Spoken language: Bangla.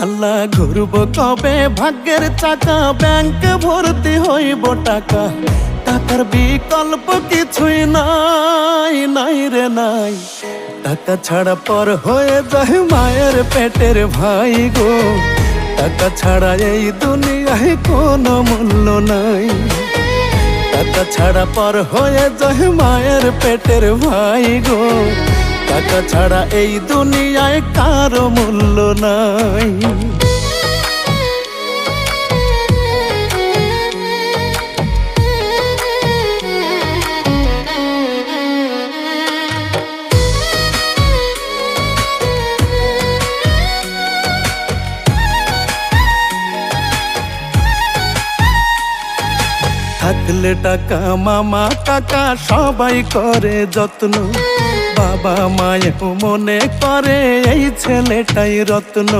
আল্লাহ ঘুরব কবে ভাগ্যের চাকা, ব্যাংক ভর্তি হইব টাকা, টাকার বিকল্প কিছুই নাই, নাই রে নাই। টাকা ছাড়া পর হয়ে যায় মায়ের পেটের ভাই গো, টাকা ছাড়া এই দুনিয়ায় কোনো মূল্য নাই। টাকা ছাড়া পর হয়ে যায় মায়ের পেটের ভাই গো, টাকা ছাড়া এই দুনিয়ায় কারো মূল্য নাই। থাকলে টাকা মামা কাকা সবাই করে যত্ন, বাবা মায়েও মনে করে এই ছেলেটাই রত্ন।